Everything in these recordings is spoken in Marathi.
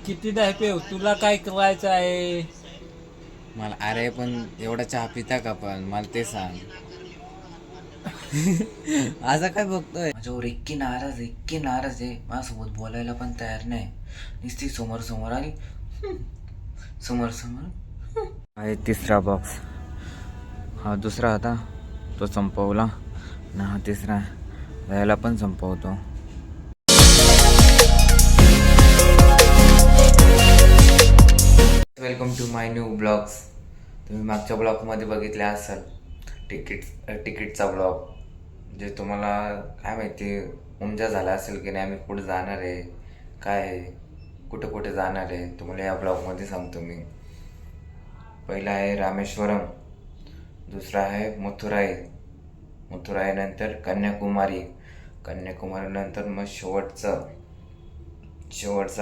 किती पेव तुला काय करायचं आहे? मला अरे पण एवढा चहा पिता का पण मला ते सांग. असं काय बघतोय माझ्यावर इतकी नाराज आहे माझ्यासोबत बोलायला पण तयार नाही. नुसती समोर समोर आली समोर समोर आहे. तिसरा बॉक्स हा दुसरा होता तो संपवला ना, हा तिसरा यायला पण संपवतो. Welcome to my new blogs. तुम्ही मागच्या ब्लॉगमध्ये बघितले असाल तिकीटचा ब्लॉग, जे तुम्हाला काय माहिती उमजा झाला असेल की नाही आम्ही कुठे जाणार आहे, काय आहे, कुठे कुठे जाणार आहे, तुम्हाला या ब्लॉगमध्ये सांगतो मी. पहिला आहे रामेश्वरम, दुसरा आहे मथुराई नंतर कन्याकुमारी नंतर मग शेवटचं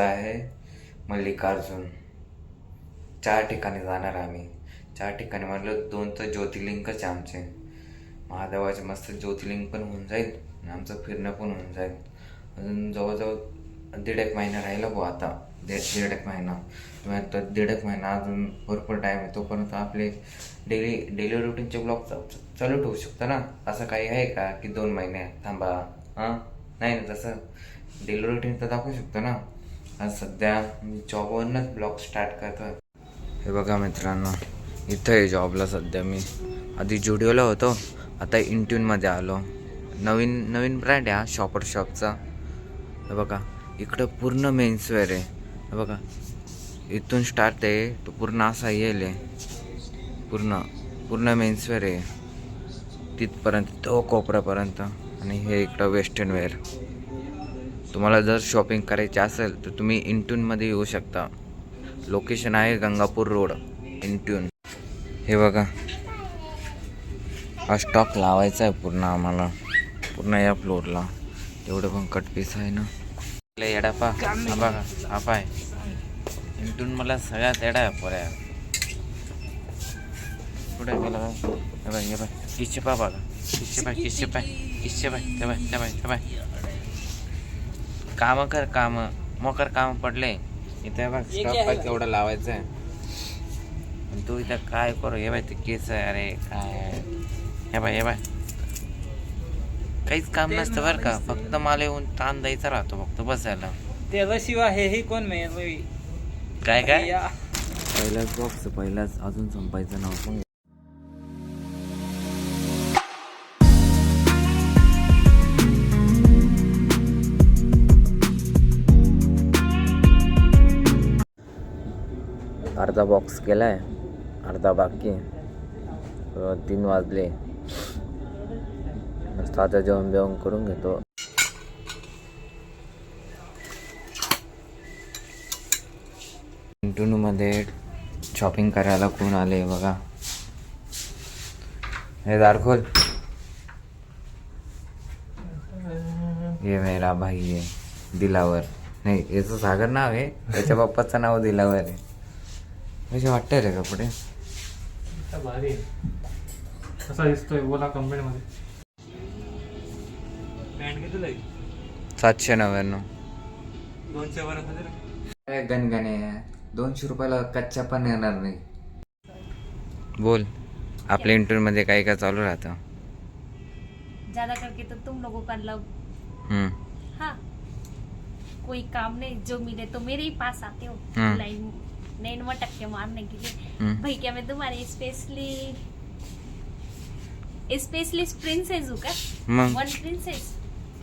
आहे मल्लिकार्जुन. 4 ठिकाणी जाणार आम्ही. 4 ठिकाणी म्हटलं 2 तर ज्योतिर्लिंगच आहे आमचे. महादेवाचे मस्त ज्योतिर्लिंग पण होऊन जाईल आणि आमचं फिरणं पण होऊन जाईल. अजून जवळजवळ 1.5 महिना राहिला भाऊ आता. 1.5 महिना. आता 1.5 महिना अजून भरपूर टाईम आहे. तोपर्यंत आपले डेली रुटीनचे ब्लॉग चालू ठेवू शकतो ना. असं काही आहे का की 2 महिने थांबा? हां नाही ना, तसं डेली रुटीन तर दाखवू शकतो ना. आज सध्या मी जॉबवरूनच ब्लॉग स्टार्ट करतो. हे बघा मित्रांनो, इथं आहे जॉबला सध्या मी. आधी जुडिओला होतो, आता इंट्यूनमध्ये आलो. नवीन ब्रँड आहे हा शॉपचा. हे बघा इकडं पूर्ण मेन्सवेअर आहे. हे बघा इथून स्टार्ट आहे तो पूर्ण असा येईल आहे. पूर्ण मेन्सवेअर आहे तिथपर्यंत, तो कोपऱ्यापर्यंत. आणि हे इकडं वेस्टर्न वेअर. तुम्हाला जर शॉपिंग करायची असेल तर तुम्ही इंट्यूनमध्ये येऊ शकता. लोकेशन आहे गंगापूर रोड, इंट्यून. हे बघा हा स्टॉक लावायचा आहे पूर्ण आम्हाला, पूर्ण या फ्लोअरला. तेवढं पण कट पीस आहे ना. येडापा हा बघा, हा पाय इंटून मला सगळ्यात येडा आहे पोऱ्या. कुठे गेला बाय? हे बाय किस्से पा बघा, किस्से पाय. काम मोकर काम पडले इथे बघ. स्टॉक पाय केवढं लावायचं आहे. तू इथं काय करू? हे बाय ते केस आहे. अरे काय हे बाय काहीच काम नसतं बरं का. फक्त मला येऊन ताण द्यायचा राहतो फक्त बसायला. त्याशिवाय हेही कोण मिळेल? काय पहिलाच बॉक्स, पहिलाच अजून संपायचं नाव पण. अर्धा बॉक्स केलाय, अर्धा बाकी. 3 वाजले. मस्त आता जेवण करून घेतो. मध्ये शॉपिंग करायला कोण आले बघा. हे दारखोल, हे मेरा भाई आहे दिलावर. नाही याचं सागर नाव आहे, त्याच्या बाप्पाचं नाव दिलावर आहे. कसे वाटतंय रे कपडे? भारी कसा दिसतोय बोला कंपनी मध्ये. पॅन्ट कितीला आहे? 799. 200 पर्यंत. गणगणे 200 रुपयाला कच्चा पण येणार नाही. बोल, आपल्या इंटरव्यू मध्ये काय काय चालू राहतं? ज्यादा करके तो तुम लोगों का लव. हाँ, कोई काम नहीं, जो मिले तो मेरे ही पास आते हो लाइन 99% मारने के लिए. भाई क्या मैं तुम्हारी स्पेशली प्रिन्सेस हूँ का? मग 1 प्रिन्सेस.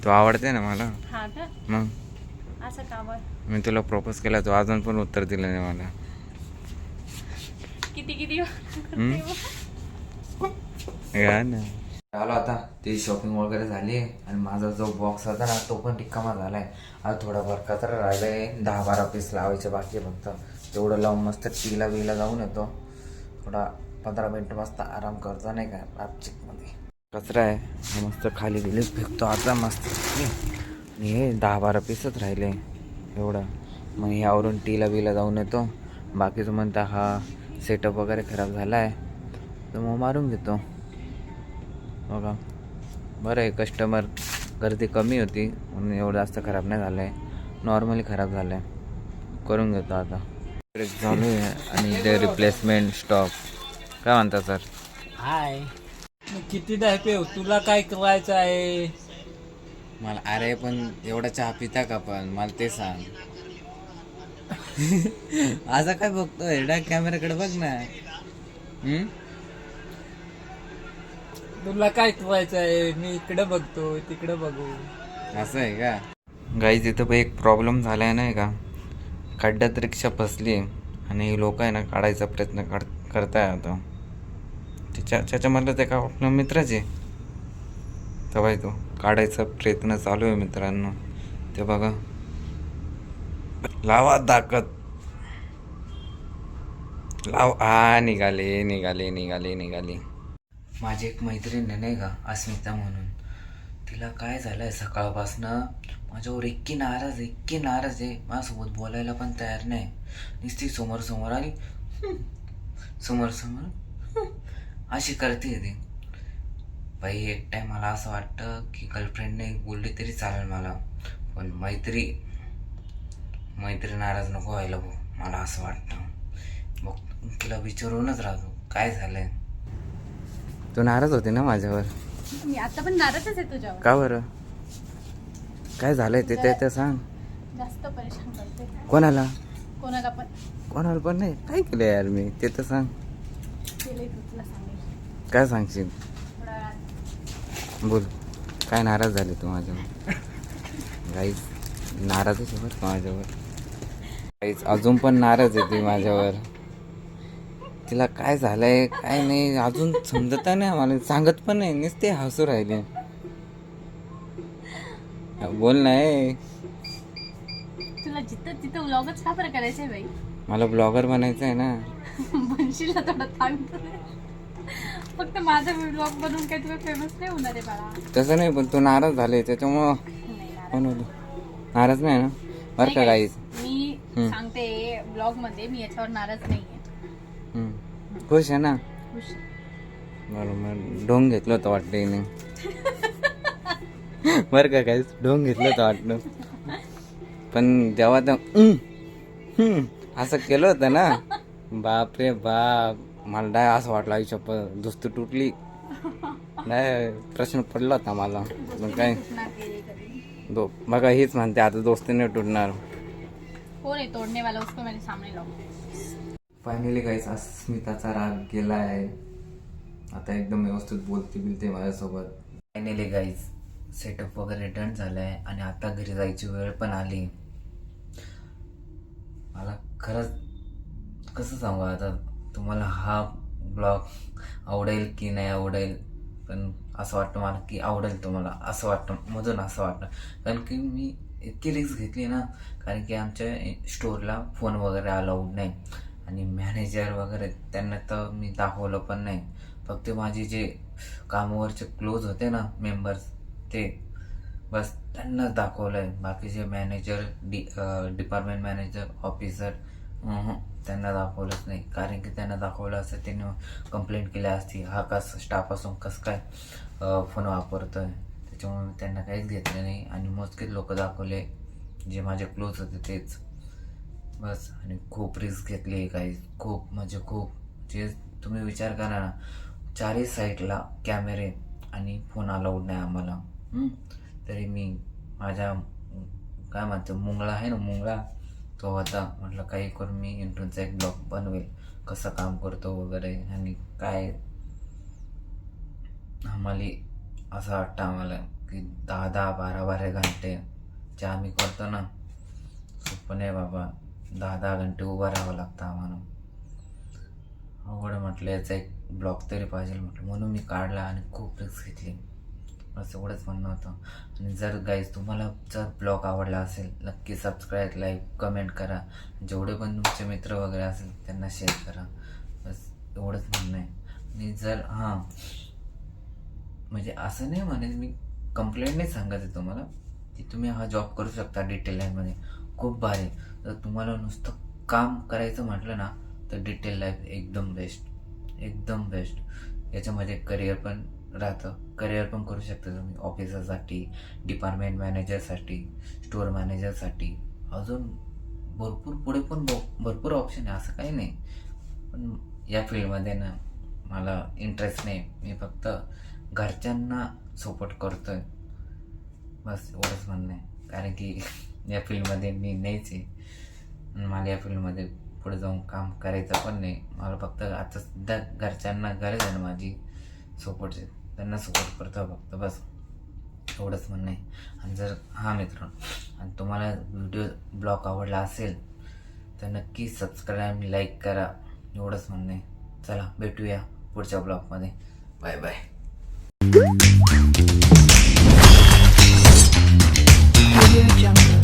तू आवडते ना मला. हा का? मग असं का बरं? मी तुला प्रपोज केला, तू अजून पण उत्तर दिलं नाही मला. किती या ना. आलो आता. ती शॉपिंग वगैरे झाली आहे आणि माझा जो बॉक्स होता ना तो पण रिकामा झालाय. आज थोडाफार कचरा राहिलाय. 10-12 पीस लावायचे बाकी आहे फक्त. तेवढं लावून मस्त टीला बिला जाऊन येतो. थोडा 15 मिनिट मस्त आराम करतो नाही का रापचिकमध्ये. कचरा आहे हा मस्त खाली गेले फेकतो आता मस्त. आणि हे 10-12 पीसच राहिले एवढं. मग ह्यावरून टीला बिला जाऊन येतो. बाकीचं म्हणता हा सेटअप वगैरे खराब झाला आहे तर मग मारून घेतो. बघा बरं आहे, कस्टमर गर्दी कमी होती म्हणून एवढं जास्त खराब नाही झालं आहे. नॉर्मली खराब झालं आहे. करून घेतो आता. चालू आहे आणि ते रिप्लेसमेंट स्टॉक. काय म्हणता सर? हाय कितीदा पेव तुला काय करायचं आहे? मला अरे पण एवढा चहा पिता का पण मला ते सांग. असं काय बघतोय? डायरेक्ट कॅमेराकडे बघ ना. तुला काय करायचं आहे? मी इकडे बघतो तिकडे बघू. असं आहे का? गाईज इथं एक प्रॉब्लेम झाला आहे नाही का, खड्ड्यात रिक्षा फसली आणि लोक आहे ना काढायचा प्रयत्न करताय आता. त्याच्यामधलं ते का आपला मित्रच आहे तेव्हा तो काढायचा प्रयत्न चालू आहे मित्रांनो. ते बघा, लावा ताकद लाव. हा निघाले. माझी एक मैत्रीण आहे नाही का, अस्मिता म्हणून. तिला काय झालं आहे सकाळपासनं माझ्यावर इतकी नाराज आहे. माझ्यासोबत बोलायला पण तयार नाही. नुसती समोर आली, समोर अशी करते ती. बाई एक टाईम मला असं वाटतं की गर्लफ्रेंडने बोलली तरी चालेल मला, पण मैत्री नाराज नको व्हायला भाऊ, मला असं वाटतं. मग तिला विचारूनच राहतो काय झालंय. तू नाराज होते ना माझ्यावर? मी आता पण नाराजच आहे तुझ्यावर. का बरं? काय झालंय ते सांग. जास्त परेशान करते. कोणाला पण नाही. काय केलं यार मी ते तर सांग. केलंय तुला सांगेल. काय सांगशील? थोड्या वेळात. बोल. काय नाराज झाले तू माझ्यावर? गाईज नाराजच आहे बरं माझ्यावर. गाईज अजून पण नाराज आहे ती माझ्यावर. तिला काय झालंय काय नाही अजून समजत नाही मला, सांगत पण नाही, नुसते हसू राहिले. बोल नाही. तुला जिथं व्लॉगच का बरं करायचंय बाई? मला ब्लॉगर बनायचं आहे ना. बनशील ना थोडं थांब. फक्त माझा व्लॉग बनवून काही तुला फेमस नाही होणार आहे बाळा. तसं नाही, पण तू नाराज झाले त्याच्यामुळं. नाराज नाही ना बरं का गाईज? मी सांगते ब्लॉग मध्ये मी याच्यावर नाराज नाहीये. खुश आहे ना? खुश. बरोबर. ढोंग घेतलं होतं वाटतं हिने. बरं का गाईज, ढोंग घेतलं होतं वाटलं. पण जेव्हा असं केलं होतं ना, बाप रे बाप, मला डाय असं वाटलं आयुष्य दोस्त तुटली. नाही प्रश्न पडला होता मला. मग काय बघा हेच म्हणते आता दोस्ती नाही तुटणार. कोण आहे तोडने वाला? उसको मेरे सामने लाओ. फायनली गाईस अस्मिताचा राग गेला आहे. आता एकदम व्यवस्थित बोलते माझ्यासोबत. फायनली गाईज सेटअप वगैरे डन झालाय आणि आता घरी जायची वेळ पण आली. मला खरंच कसं सांगू आता तुम्हाला, हा ब्लॉग आवडेल की नाही आवडेल, पण असं वाटतं मला की आवडेल तुम्हाला, असं वाटतं मधून असं वाटतं. कारण की मी इतकी रिस्क घेतली ना, कारण की आमच्या स्टोअरला फोन वगैरे अलाउड नाही आणि मॅनेजर वगैरे त्यांना तर मी दाखवलं पण नाही. फक्त माझे जे कामावरचे क्लोज होते ना मेंबर्स, ते बस त्यांनाच दाखवलं आहे. बाकीचे मॅनेजर डिपार्टमेंट मॅनेजर ऑफिसर त्यांना दाखवलंच नाही. कारण की त्यांना दाखवलं असतं त्यांनी कंप्लेंट केली असती, हा स्टाफ असून कसं काय फोन वापरतोय. त्याच्यामुळे मी त्यांना काहीच घेतलं नाही आणि मोजकेच लोक दाखवले जे माझे क्लोज होते तेच बस. आणि खूप रिस्क घेतली काही, खूप म्हणजे खूप. जे तुम्ही विचार करा ना, चारही साईडला कॅमेरे आणि फोन अलाउड नाही आम्हाला. तरी मी माझ्या काय म्हणतो मुंगळा आहे ना, मुंगळा तो होता. म्हटलं काही करून मी इंटरनेटचा एक ब्लॉग बनवेल, कसं काम करतो वगैरे. आणि काय आम्हाला असं वाटतं आम्हाला की 10-10, 12-12 घंटे जे आम्ही करतो ना, सोपं नाही बाबा. 10-10 घंटे उभं राहावं लागतं आम्हाला. अवघड. म्हटलं याचा एक ब्लॉग तरी पाहिजे म्हटलं, म्हणून मी काढला आणि खूप रिस्क घेतली. बस एवढंच म्हणणं होतं. आणि जर गाईज तुम्हाला जर ब्लॉग आवडला असेल नक्की सबस्क्राईब, लाईक, कमेंट करा. जेवढे पण तुमचे मित्र वगैरे असेल त्यांना शेअर करा. बस एवढंच म्हणणं आहे. आणि जर म्हणजे असं नाही म्हणेल मी, कंप्लेंट नाही सांगत आहे तुम्हाला की तुम्ही हा जॉब करू शकता डिटेल लाईफमध्ये, खूप भारी. जर तुम्हाला नुसतं काम करायचं म्हटलं ना तर डिटेल लाईफ एकदम बेस्ट. याच्यामध्ये करिअर पण राहतं, करिअर पण करू शकता तुम्ही ऑफिसरसाठी, डिपार्टमेंट मॅनेजरसाठी, स्टोअर मॅनेजरसाठी, अजून भरपूर पुढे पण भरपूर ऑप्शन आहे, असं काही नाही. पण या फील्डमध्ये ना मला इंटरेस्ट नाही. मी फक्त घरच्यांना सपोर्ट करतो आहे, बस एवढंच म्हणणं आहे. कारण की या फील्डमध्ये मी नाहीच आहे आणि मला या फील्डमध्ये पुढे जाऊन काम करायचं पण नाही. मला फक्त आता सध्या घरच्यांना गरज आहे ना माझी सपोर्टची, त्यांना सपोर्ट करतो फक्त, बस एवढंच म्हणणं आहे. आणि जर मित्रांनो आणि तुम्हाला ब्लॉग आवडला असेल तर नक्की सबस्क्राईब लाईक करा, एवढंच म्हणणं आहे. चला भेटूया पुढच्या ब्लॉगमध्ये. Bye bye. Audio Jungle.